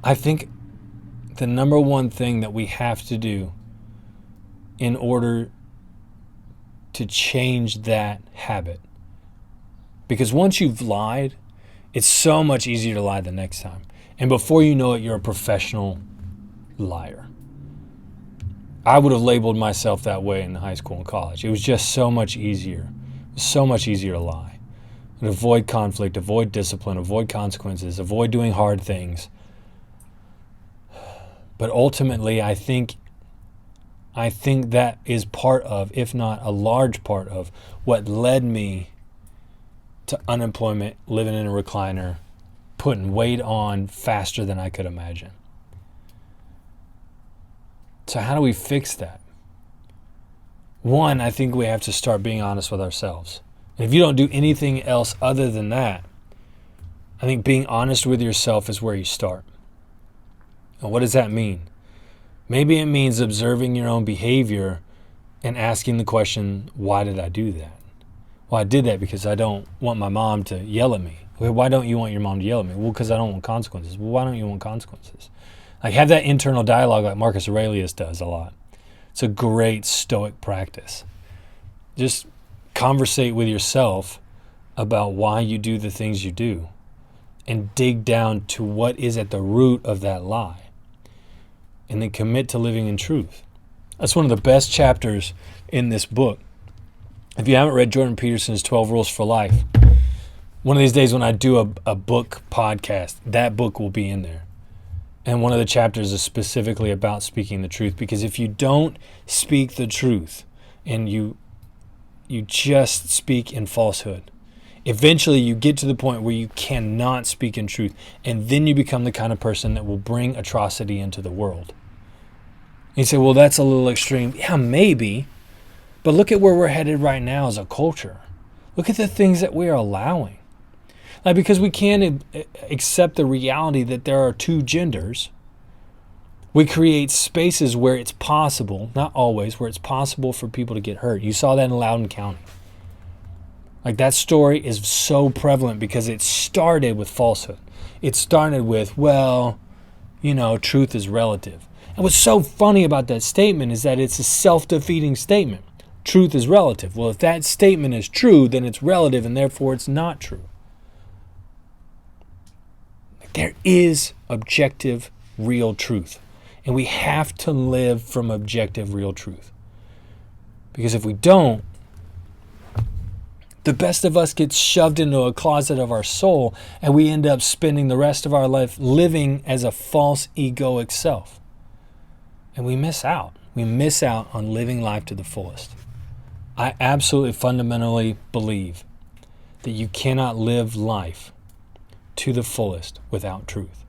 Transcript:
I think the number one thing that we have to do in order to change that habit, because once you've lied, it's so much easier to lie the next time. And before you know it, you're a professional liar. I would have labeled myself that way in high school and college. It was just so much easier. So much easier to lie. And avoid conflict, avoid discipline, avoid consequences, avoid doing hard things. But ultimately, I think that is part of, if not a large part of, what led me to unemployment, living in a recliner, putting weight on faster than I could imagine. So how do we fix that? One, I think we have to start being honest with ourselves. And if you don't do anything else other than that, I think being honest with yourself is where you start. And what does that mean? Maybe it means observing your own behavior and asking the question, why did I do that? Well, I did that because I don't want my mom to yell at me. Well, why don't you want your mom to yell at me? Well, because I don't want consequences. Well, why don't you want consequences? Like, have that internal dialogue like Marcus Aurelius does a lot. It's a great Stoic practice. Just conversate with yourself about why you do the things you do and dig down to what is at the root of that lie. And then commit to living in truth. That's one of the best chapters in this book. If you haven't read Jordan Peterson's 12 Rules for Life, one of these days when I do a book podcast, that book will be in there. And one of the chapters is specifically about speaking the truth. Because if you don't speak the truth and you just speak in falsehood, eventually you get to the point where you cannot speak in truth. And then you become the kind of person that will bring atrocity into the world. You say, well, that's a little extreme. Yeah, maybe. But look at where we're headed right now as a culture. Look at the things that we are allowing. Like, because we can't accept the reality that there are two genders, we create spaces where it's possible, not always, where it's possible for people to get hurt. You saw that in Loudoun County. Like, that story is so prevalent because it started with falsehood. It started with, well, truth is relative. And what's so funny about that statement is that it's a self-defeating statement. Truth is relative. Well, if that statement is true, then it's relative and therefore it's not true. There is objective, real truth. And we have to live from objective, real truth. Because if we don't, the best of us gets shoved into a closet of our soul and we end up spending the rest of our life living as a false egoic self. And we miss out. We miss out on living life to the fullest. I absolutely fundamentally believe that you cannot live life to the fullest without truth.